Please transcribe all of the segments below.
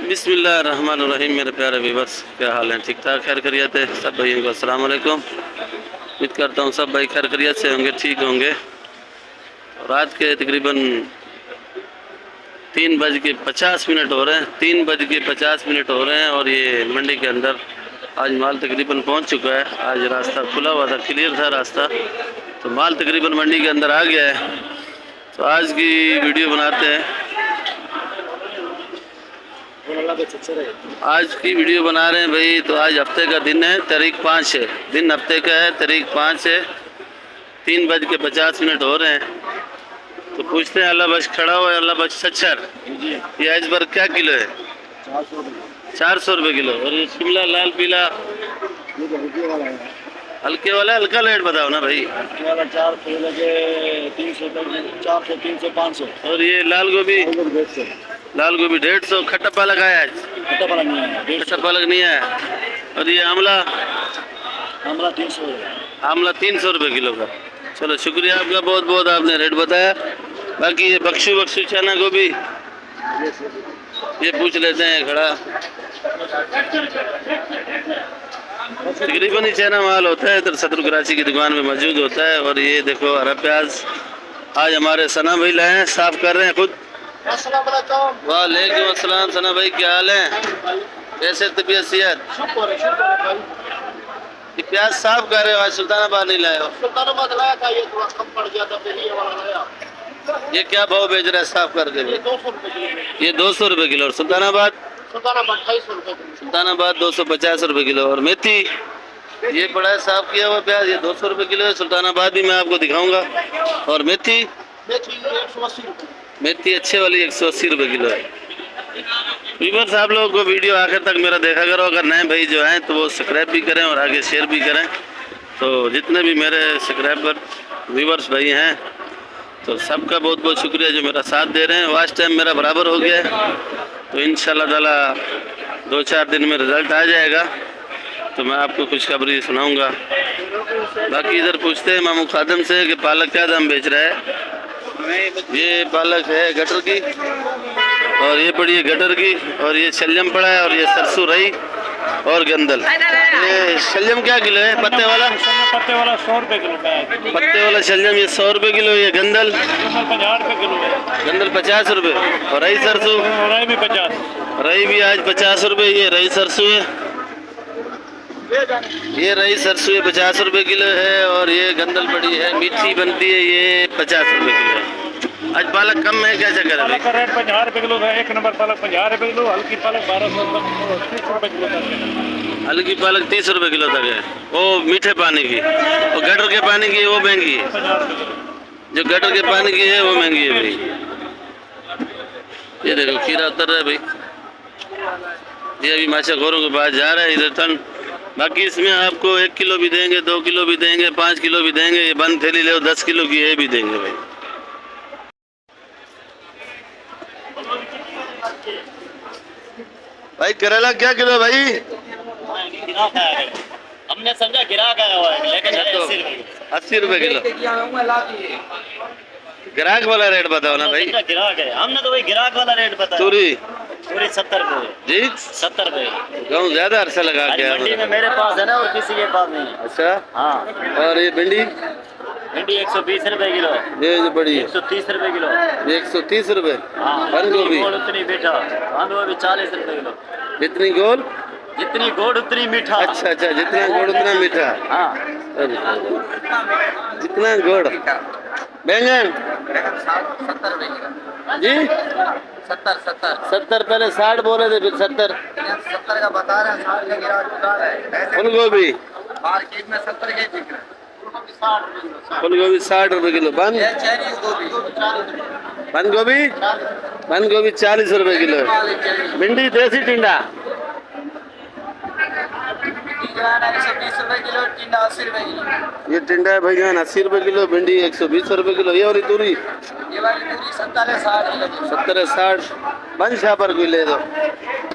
बिस्मिल्लाहिर्रहमानिर्रहीम। मेरे प्यारे व्यूअर्स, क्या हाल है? ठीक ठाक, खैर खैरियत है? सब भाइयों को अस्सलाम वालेकुम। उम्मीद करता हूँ सब भाई खैर खैरियत से होंगे, ठीक होंगे। रात के तकरीबन 3:50 हो रहे हैं, 3:50 हो रहे हैं और ये मंडी के अंदर आज माल तकरीबन पहुंच चुका है। आज रास्ता खुला हुआ था, क्लियर था रास्ता, तो माल तकरीबन मंडी के अंदर आ गया है। तो आज की वीडियो बनाते हैं, आज की वीडियो बना रहे हैं भाई। तो आज हफ्ते का दिन है, तारीख 5 है, दिन हफ्ते का है, तारीख 5 है, 3:50 हो रहे हैं। तो पूछते हैं, अल्लाह बख्श खड़ा हुआ है, अल्लाह बख्श सच्चर, ये आइसबर्ग क्या किलो है? 400 रुपये किलो। और ये शिमला लाल पीला हल्के वाला, हल्का रेट बताओ ना भाई। 300, 400, 300, 500। और ये लाल गोभी? लाल गोभी 150। खट्टा पालक आया आज? खट्टा पालक नहीं है, खट्टा पालक नहीं आया। और ये आंवला? आंवला 300। आंवला 300 रुपये किलो का। चलो शुक्रिया आपका बहुत बहुत, आपने रेट बताया। बाकी ये बख्शू चना गोभी ये पूछ लेते हैं खड़ा। तकरीबन ही चना माल होता है, इधर सदर कराची की दुकान में मौजूद होता है। और ये देखो हरा प्याज आज हमारे सना भाई लाए हैं, साफ कर रहे हैं खुद। वालेकुम अस्सलाम। सना भाई क्या हाल है? कैसे तबीयत सेहत? ये प्याज साफ कर रहे हो? आज सुल्तानाबाद नहीं लाए हो? सुल्तानाबाद लाया था, ये थोड़ा कम पड़ गया था, फिर ये वाला लाया। ये क्या भाव बेच रहा है साफ करके? ये 200 रुपये किलो। ये 200 रुपये किलो। और सुल्तानाबाद? सुल्तानाबाद 250 रुपये किलो। सुल्तानाबाद 250 रुपये किलो। और मेथी ये पड़ा है साफ किया हुआ प्याज, ये 200 रुपये किलो है। सुल्तानाबाद भी मैं आपको दिखाऊंगा। और मेथी? मेथी 180 रुपये। मेथी अच्छे वाली 180 रुपये किलो है। व्यूअर्स, आप लोगों को वीडियो आखिर तक मेरा देखा करो। अगर नए भाई जो हैं तो वो सब्सक्राइब भी करें और आगे शेयर भी करें। तो जितने भी मेरे सब्सक्राइबर व्यूअर्स भाई हैं, तो सबका बहुत बहुत शुक्रिया जो मेरा साथ दे रहे हैं। वाच टाइम मेरा बराबर हो गया है, तो इंशाल्लाह ताला 2-4 दिन में रिज़ल्ट आ जाएगा, तो मैं आपको खुशखबरी सुनाऊंगा। बाकी इधर पूछते हैं मामू खादम से कि पालक क्या दाम बेच रहा है। ये पालक है गटर की, और ये पड़ी है गटर की, और ये शलजम पड़ा है, और ये सरसों रही और गंदल। ये शलजम क्या किलो है? पत्ते वाला? पत्ते वाला 100 रुपये किलो है। पत्ते वाला शलजम ये 100 रुपये किलो। ये गंदल? 50 रुपये किलो है। गंदल 50 रुपये। और रही सरसों? रही भी 50। रही भी आज 50 रुपये। ये रही सरसों है, ये रही सरसों 50 रुपये किलो है। और ये गंदल पड़ी है, मीठी बनती है, ये 50 रुपये किलो है। आज पालक कम है, क्या चक्कर है? पालक का रेट 50 रुपये किलो है। 1 नंबर पालक 50 रुपये किलो, हल्की पालक 1230 रुपये किलो तक है। हल्की पालक 30 रुपये किलो तक है। वो मीठे पानी की, और गटर के पानी की वो महंगी है। 50 रुपये किलो। जो गटर के पानी की है वो महंगी है भाई। ये देखो खीरा उतर रहा है भाई, ये अभी माशा खोरों के पास जा रहा है इधर टन। बाकी इसमें आपको 1 किलो भी देंगे, 2 किलो भी देंगे, 5 किलो भी देंगे। ये बंद थैली ले 10 किलो की ये भी देंगे भाई। भाई करेला क्या किलो है भाई? हमने समझा गिराक आया हुआ है, लेकिन 80 रुपये किलो। ग्राहक वाला रेट बताओ ना भाई। गिराक है, हमने तो वही गिराक वाला रेट बताया। तूरी? पूरी 70 रुपये जी 70 रुपये। गाँव ज्यादा अरसा लगा के मंडी में मेरे पास है ना, और किसी के पास नहीं है। अच्छा हाँ। और ये भिंडी? भिंडी 120 रुपये किलो है। ये जो बड़ी है 130 रुपये किलो। 130 रुपये। हाँ। बंद गोभी? उतनी मीठा, बंद गोभी 40 रुपये किलो। जितनी गोल जितनी गोड़ उतनी मीठा। अच्छा अच्छा, जितना गुड़ उतना मीठा। हाँ। जितना गुड़। बैंगन? 70 रुपये किलो जी 70 पहले 60 बोले थे, फिर 70 का बता रहे हैं। 60 का गिरा। फूल गोभी? मार्केट में 70 के बिक रहा है। फूल गोभी 60 रुपये किलो। बंद चाइनीज गोभी बंद गोभी बंद गोभी 40 रुपए किलो है। भिंडी देसी टिंडा 120 रुपए किलो, टिंडा 80 रुपए किलो। ये टिंडा है भाईजान 80 रुपए किलो, भिंडी 120 रुपए किलो। ये वाली तूरी ये वाली पूरी 70 है 60 किलो। 70 60 बंद छा पर कोई ले दो।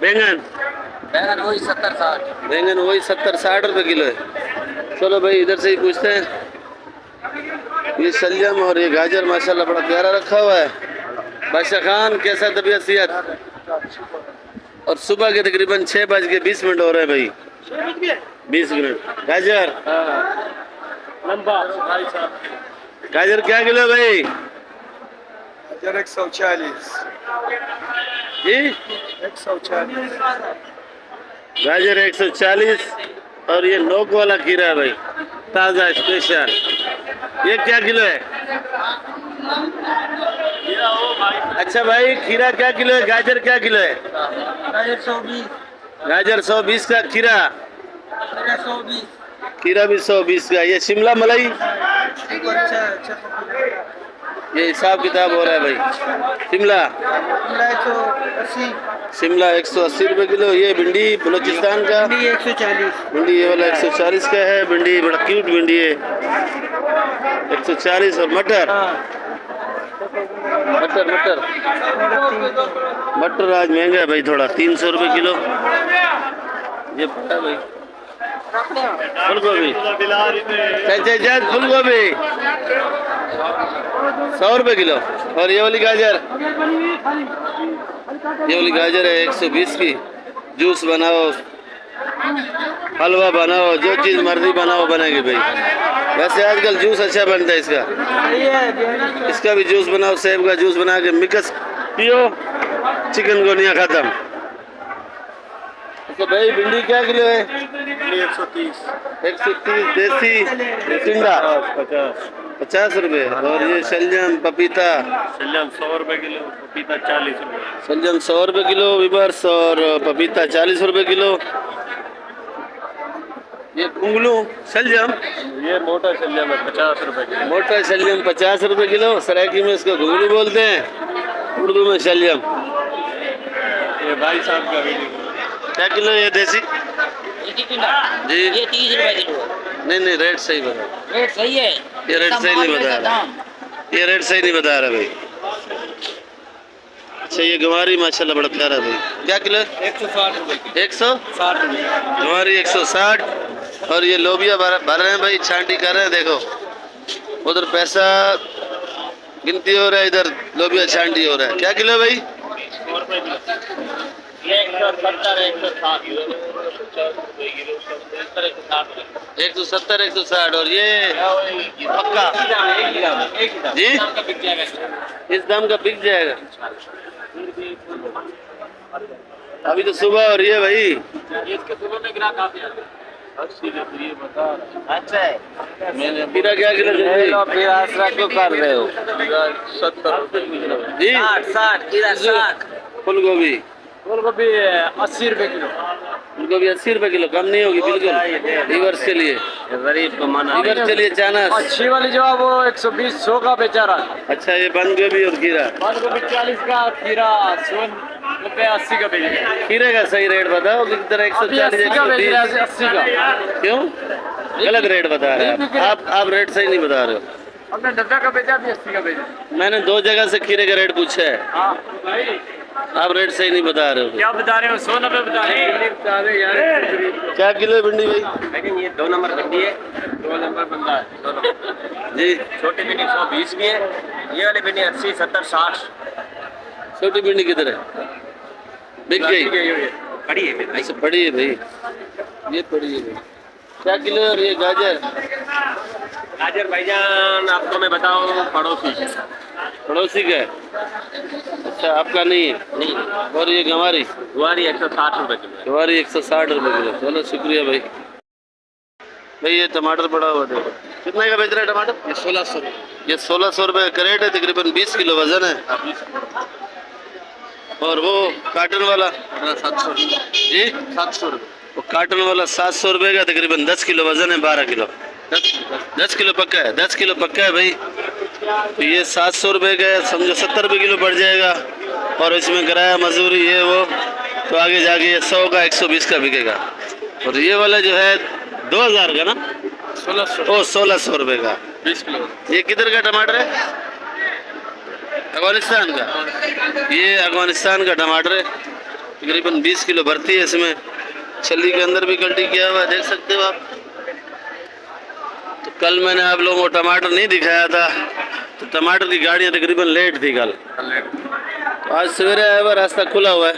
बैंगन बैंगन वही 70 60। बैंगन वही 70 60 रुपए किलो है। चलो भाई इधर से ही पूछते हैं। ये शलजम और ये गाजर माशाल्लाह बड़ा प्यारा रखा हुआ है। बादशाह खान कैसा तबीयत सेहत? और सुबह के तकरीबन 6:20 हो रहे हैं भाई, 20 मिनट। गाजर लंबा गाजर क्या किलो भाई? गाजर 140 जी 140। गाजर 140 और ये नोक वाला खीरा है भाई, ताज़ा स्पेशल। ये क्या किलो है? अच्छा भाई खीरा क्या किलो है? गाजर क्या किलो है? गाजर 120। गाजर 120 का खीरा, 120। खीरा भी 120 का। ये शिमला मलाई, अच्छा ये हिसाब किताब हो रहा है भाई। शिमला 180। शिमला 180 रुपए किलो। ये भिंडी बलूचिस्तान का, भिंडी 140। भिंडी ये वाला 140 का है। भिंडी बड़ा क्यूट भिंडी है 140। और मटर मटर मटर मटर आज महंगा है भाई थोड़ा, 300 रुपए किलो। ये पता भाई फूल गोभी, फूल गोभी 100 रुपए किलो। और ये वाली गाजर, ये वाली गाजर है 120 की। जूस बनाओ, हलवा बनाओ, जो चीज़ मर्जी बनाओ बनेगी भाई। वैसे आजकल जूस अच्छा बनता है इसका भी जूस बनाओ, सेब का जूस बना के मिक्स पियो, चिकनगुनिया खत्म। तो भाई भिंडी क्या किलो है? 130। 130 देसी टिंडा 50 रुपए। और ये शलजम पपीता, शलजम 100 रुपए किलो, पपीता 40 रुपए। शलजम 100 रुपए किलो विवर्स, और पपीता 40 रुपए किलो। ये घुंगलू शलजम, ये मोटा शलजम है 50 रुपए किलो। मोटा शलजम 50 रुपए किलो। सरायकी में इसको घुंगलू बोलते हैं, उर्दू में शलजम। ये भाई साहब का वीडियो क्या किलो है ये देसी? जी ये 30 रुपए किलो। नहीं रेट सही बता। रेट सही है। ये रेट सही नहीं बता रहा, ये रेट सही नहीं बता रहा भाई। अच्छा ये गंवारी माशाल्लाह बड़ा प्यारा है भाई। क्या किलो? 160 रुपए। 160 रुपए। गंवारी 160। और ये लोबिया भर रहे हैं भाई, छांटी कर रहे हैं। देखो उधर पैसा गिनती हो रहा है, इधर लोबिया छांटी हो रहा है। क्या किलो भाई? 100 रुपए किलो। ये 170 160 170 160। और ये पक्का जी इस दाम का बिक जाएगा। अभी तो सुबह हो रही है भाई। इसके सुबह में ग्राहक आते हैं। ये बता अच्छा है। मैंने खीरा क्या किलो दे दी? फिर आसरा क्यों कर रहे हो? 70 रुपए किलो। जी 60 खीरा 60। फूल गोभी, फूल गोभी 80 रुपए किलो। फूल गोभी 80 रुपए किलो, कम नहीं होगी बिल्कुल। रिवर्स के लिए, गरीब को मना। रिवर्स के लिए चानस। अच्छी वाली जो है वो 120 100 का बेचा रहा है। अच्छा ये बंद गोभी और खीरा, बंद गोभी 40 का, खीरा 100 रुपए 80 का बेच रहा है। खीरे का सही रेट बताओ कि किधर 140 80 का बेच रहा 120? है, 80 का। क्यों गलत रेट बता रहे हैं आप रेट सही नहीं बता रहे हो। हमने 90 का बेचा भी 80 का बेचा। मैंने 2 जगह से खीरे का रेट पूछा है, हाँ भाई आप रेट सही नहीं बता रहे हो। क्या बता रहे हो? 190 बता रहे हैं यार। क्या किलो है भिंडी भाई? लेकिन ये 2 नंबर भिंडी है। 2 नंबर बंदा है। 2 नंबर जी छोटी भिंडी 120 की है। ये वाली भिंडी 80 70 60। छोटी भिंडी किधर है? बिक गई? बड़ी है भाई। अच्छा बड़ी है भाई, ये बड़ी है भाई। क्या किलो है? और ये गाजर? गाजर भाईजान आपको मैं बताऊं पड़ोसी पड़ोसी का है? अच्छा आपका नहीं है? नहीं। और ये गंवारी? गुआरी 160 रुपए किलो। गंवारी 160 रुपए किलो। चलो शुक्रिया भाई। भाई ये टमाटर पड़ा हुआ देखो, कितने का बेच रहा है टमाटर? ये 1600। ये 1600 रुपए का करेट है, तकरीबन 20 किलो वजन है। और वो कार्टन वाला 700 जी 700 रुपए। वो कार्टन वाला 700 रुपए का, तकरीबन 10 किलो वजन है। 12 किलो 10 किलो पक्का है, 10 किलो पक्का है भाई। तो ये 700 रुपए का है, समझो 70 रुपए किलो बढ़ जाएगा। और इसमें किराया मजदूरी ये वो, तो आगे जाके ये 100 का 120 का बिकेगा। और ये वाला जो है 2000 का ना, 1600 रुपये का 20 किलो। ये किधर का टमाटर है? अफगानिस्तान का। ये अफगानिस्तान का टमाटर है, तकरीबन 20 किलो भरती है इसमें। छल्ली के अंदर भी गलती किया हुआ है, देख सकते हो आप। तो कल मैंने आप लोगों को टमाटर नहीं दिखाया था, तो टमाटर की गाड़ियाँ तकरीबन लेट थी कल, तो आज सवेरे आया हुआ, रास्ता खुला हुआ है।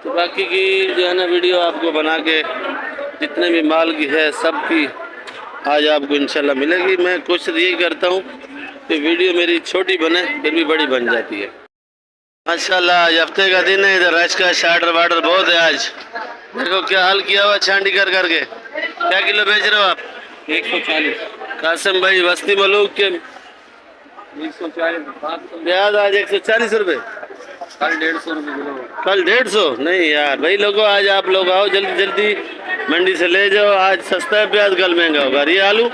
तो बाकी की जो है ना वीडियो आपको बना के जितने भी माल की है सब की आज आपको इंशाल्लाह मिलेगी। मैं कोशिश यही करता हूँ कि वीडियो मेरी छोटी बने फिर भी बड़ी बन जाती है। माशाल्लाह आज हफ्ते का दिन है, इधर रश का शार्टर वाटर बहुत है। आज देखो क्या हाल किया हुआ छांडी कर करके। क्या किलो बेच रहे हो आप? 140। कासिम भाई बस्ती मलूक के 140। प्याज आज 140 रुपये, कल 150 रुपये किलो। कल 150? नहीं यार भाई लोगों, आज आप लोग आओ जल्दी जल्दी मंडी से ले जाओ। आज सस्ता है प्याज, कल महंगा होगा। ये आलू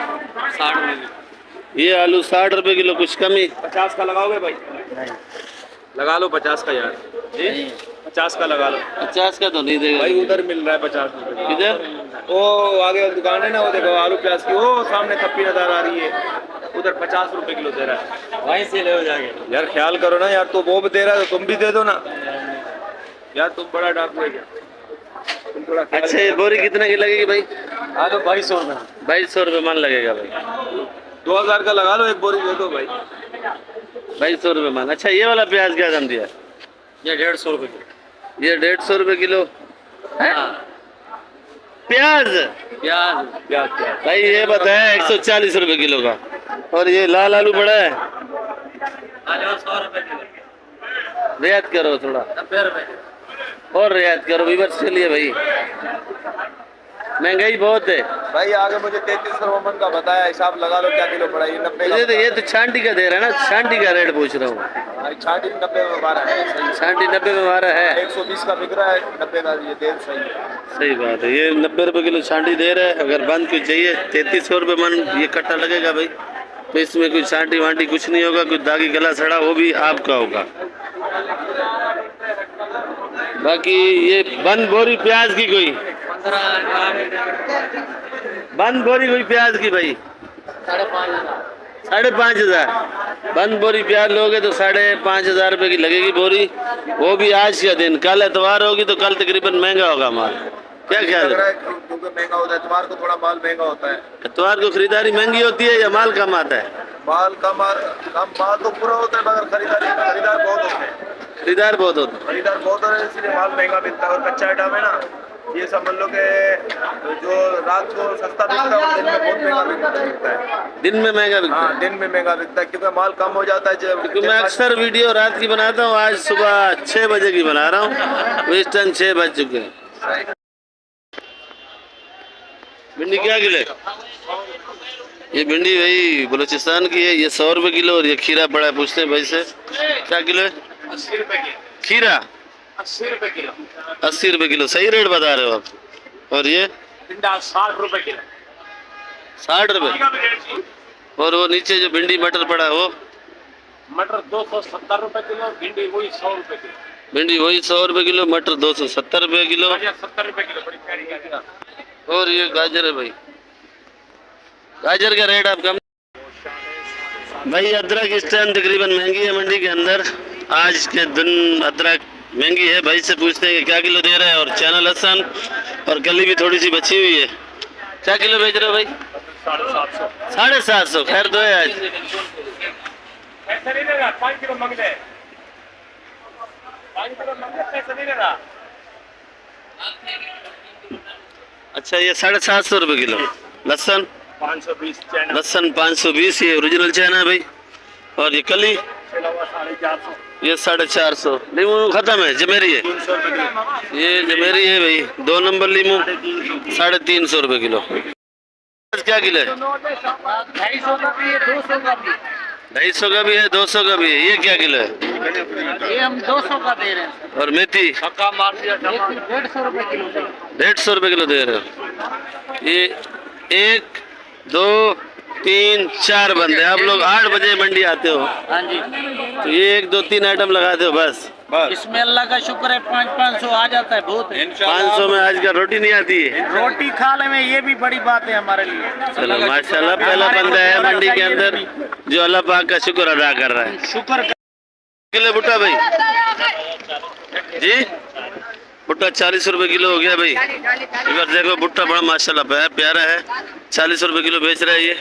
60 रुपये। ये आलू 60 रुपये किलो, कुछ कमी? 50 का लगाओगे भाई? लगा लो 50 का यार। जी 50 का लगा लो। 50 का तो नहीं देगा भाई उधर मिल रहा है 50 रुपये। किधर? वो आगे दुकान है ना, वो देखो आलू प्याज की, वो सामने थप्पी नजर आ रही है, उधर 50 रुपए किलो दे रहा है। वहीं से ले हो जाएंगे यार। ख्याल करो ना यार, तो वो भी दे रहा है तो तुम भी दे दो ना यार। तुम बड़ा डाकू है क्या? तुम थोड़ा अच्छा ये बोरी कितने की लगेगी भाई? हाँ तो 2200 रुपये। 2200 रुपये मन लगेगा भाई। 2000 का लगा लो, एक बोरी दे दो भाई। 2200 रुपये मन। अच्छा ये वाला प्याज क्या दाम दिया? ये 150 रुपये किलो। ये 150 रुपये किलो है प्याज। प्याज प्याज प्याज भाई ये बताया 140 रुपये किलो का। और ये लाल आलू बड़ा है, 100 रुपये किलो। रियायत करो थोड़ा, 90 रुपये और रियायत करो व्यूअर्स के लिए भाई, महंगाई बहुत है भाई। आगे मुझे 33 रुपये मन का बताया, हिसाब लगा लो क्या किलो पड़ा। ये 90 ये तो छांटी का दे रहा है ना, छांटी का रेट पूछ रहा हूँ। छाटी 90 में मारा है। छांटी 90 में मारा है, 120 का बिक रहा है, 90 का ये देर सही है। सही बात है। ये 90 रुपये किलो छांटी दे रहा है। अगर बंद कुछ चाहिए 3300 रुपये मन ये कट्टा लगेगा भाई। तो इसमें कुछ छांटी वांटी कुछ नहीं होगा, कुछ दागी गला सड़ा वो भी आपका होगा। बाकी ये बंद बोरी प्याज की कोई, बंद बोरी कोई प्याज की भाई 5,500। बंद बोरी प्याज लोगे तो 5,500 रुपये की लगेगी बोरी, वो भी आज का दिन। कल एतवार होगी तो कल तकरीबन महंगा होगा माल। क्या ख्याल है? क्योंकि महंगा होता है इतवार को, थोड़ा माल महंगा होता है। एतवार को खरीदारी महंगी होती है या माल कम आता है? माल कम माल तो पूरा होता है, मगर खरीदार बहुत होते हैं। खरीदार बहुत होते हैं। खरीदार बहुत होते हैं, इसलिए माल महंगा मिलता है। और कच्चा आइटम है ना, ये सब लोग के जो रात को सस्ता बिकता है और दिन में बहुत महंगा बिकता है। दिन में महंगा बिकता है? हाँ दिन में महंगा बिकता है, क्योंकि माल कम हो जाता है। क्योंकि मैं अक्सर वीडियो रात की बनाता हूँ, आज सुबह 6 बजे की बना रहा हूँ, तो इस टाइम 6 बज चुके हैं। भिंडी क्या किलो है? ये भिंडी भाई बलूचिस्तान की है, ये 100 रुपये किलो। और ये खीरा पड़ा है, पूछते हैं भाई से क्या किलो है? 80 रुपये किलो। खीरा 80 रुपये किलो। 80 रुपये किलो, सही रेट बता रहे हो आप। और ये भिंडा 60 रुपये किलो। 60 रुपये। और वो नीचे जो भिंडी मटर पड़ा है वो? मटर 270 रुपये किलो, भिंडी वही 100 रुपये किलो। भिंडी वही 100 रुपये किलो, मटर 270 रुपये किलो। 70 रुपये किलो, बड़ी प्यारी गाजर। और ये गाजर है भाई, गाजर का रेट आप कम भाई। अदरक इस टाइम तकरीबन महंगी है मंडी के अंदर। आज के दिन अदरक महंगी है। भाई से पूछते हैं कि क्या किलो दे रहे हैं। और चैनल हसन और गली भी थोड़ी सी बची हुई है। क्या किलो बेच रहे हो भाई? 750। 750। खैर दो है आज। ऐसा नहीं लगा, 5 किलो मंग ले। 5 किलो मंग ले, पैसा नहीं लगा। अच्छा ये 750 रुपये किलो। लहसन 520 चैनल। लहसन 520, ये ओरिजिनल चाइना है भाई। और ये कली 450। ये 450। लीमू खत्म है, जमेरी है। 300 रुपये किलो। ये जमेरी है भाई, 2 नंबर लीमू 350 रुपये किलो। क्या किलो है? 250 का भी है, 200 का भी। 250 का भी है, 200 का भी है। ये क्या किलो है? ये हम 200 का दे रहे हैं। और मेथी पक्का मार दिया टमाटर 150 रुपये किलो। 150 रुपये किलो दे रहे हो। ये 1 2 तीन चार बंदे, आप लोग 8 बजे मंडी आते हो हाँ जी। तो ये 1 2 3 आइटम लगाते हो बस? बस इसमें अल्लाह का शुक्र है 500 आ जाता है, बहुत है। 500 में आज का रोटी नहीं आती है। रोटी खाने में ये भी बड़ी बात है हमारे लिए। चलो माशाल्लाह, पहला बंदा है मंडी के अंदर जो अल्लाह पाक का शुक्र अदा कर रहा है। शुक्र किलो भुट्टा भाई जी, भुट्टा 40 रुपए किलो हो गया भाई। इधर देखो भुट्टा बड़ा माशाल्लाह प्यारा है, 40 रुपए किलो बेच रहा है ये।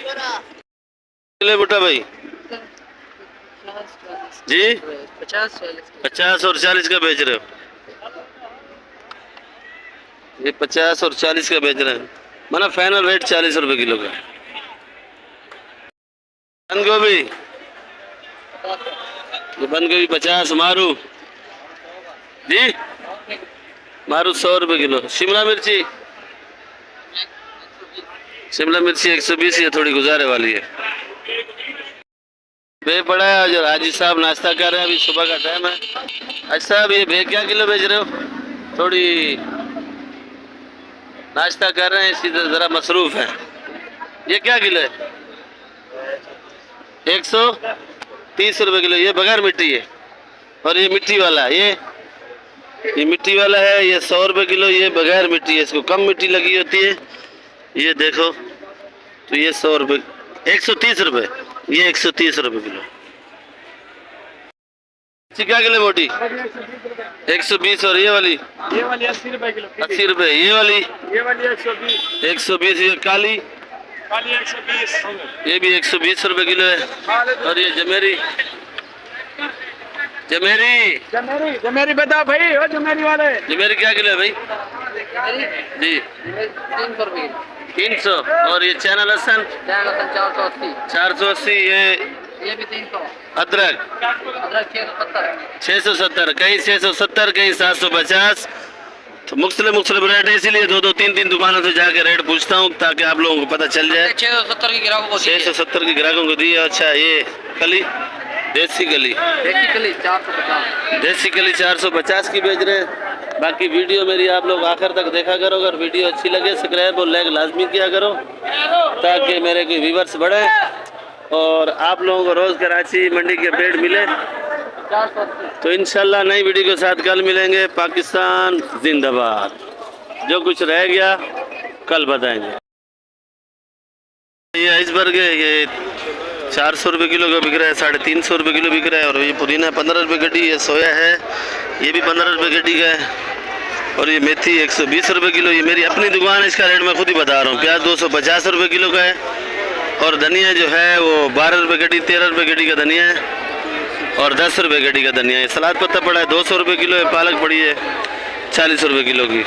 किलो भुट्टा भाई जी 50 और 40 का बेच रहे हो? ये 50 और 40 का बेच रहे हैं, माना फाइनल रेट 40 रुपए किलो का। बंद गोभी, ये बंद गोभी 50, मारू जी, मारू 100 रुपए किलो। शिमला मिर्ची, शिमला मिर्ची 120, ये थोड़ी गुजारे वाली है। बे पड़ा है जो हाजी साहब नाश्ता कर रहे हैं, अभी सुबह का टाइम है। हाजी साहब ये बे क्या किलो बेच रहे हो? थोड़ी नाश्ता कर रहे हैं, इसी जरा मसरूफ है। ये क्या किलो है? 130 रुपए किलो, ये बगैर मिट्टी है। और ये मिट्टी वाला, ये मिट्टी वाला है, ये 100 रुपए किलो, ये बगैर मिट्टी है, इसको कम मिट्टी लगी होती है। ये देखो तो ये 100 रुपए, 130 रुपए, ये 130 रुपए किलो। क्या किलो मोटी? 120। और ये वाली 80 रुपए किलो। 80 रुपए। ये वाली 120। 120। ये काली 120। ये भी 120 रुपए किलो है। और ये जमेरी, जमेरी जमेरी बता भाई, ओ जमेरी वाले। जमेरी क्या किलो है भाई जी? 300 रुपये। 300। और ये चैना लहसन 480। ये भी 300। अदरक 670, कहीं 670, कहीं 750। तो मुख्तलिफ रेट है, इसीलिए 2 3 दुकानों से जाके रेट पूछता हूँ ताकि आप लोगों को पता चल जाए। 670 की ग्राहकों को 670 के ग्राहकों को दिए। अच्छा ये कली, देसी कली 450। देसी कली 450 की बेच रहे हैं। बाकी वीडियो मेरी आप लोग आखिर तक देखा करो। अगर वीडियो अच्छी लगे सब्सक्राइब और लाइक लाजमी किया करो ताकि मेरे कोई व्यूअर्स बढ़े और आप लोगों को रोज़ कराची मंडी के अपडेट मिले। तो इंशाल्लाह नई वीडियो के साथ कल मिलेंगे। पाकिस्तान जिंदाबाद। जो कुछ रह गया कल बताएंगे। ये आइसबर्ग है, ये 400 रुपये किलो का बिक रहा है, 350 रुपये किलो बिक रहा है। और ये पुदीना 15 रुपये गड्डी, ये सोया है, ये भी 15 रुपये गड्डी का है। और ये मेथी 120 रुपये किलो। ये मेरी अपनी दुकान है, इसका रेट मैं खुद ही बता रहा हूँ। प्याज 250 रुपये किलो का है। और धनिया जो है वो 12 रुपये गड्डी, 13 रुपये गड्डी का धनिया है। और 10 रुपये गड्डी का धनिया है। सलाद पत्ता पड़ा है 200 रुपये किलो है। पालक पड़ी है 40 रुपये किलो की।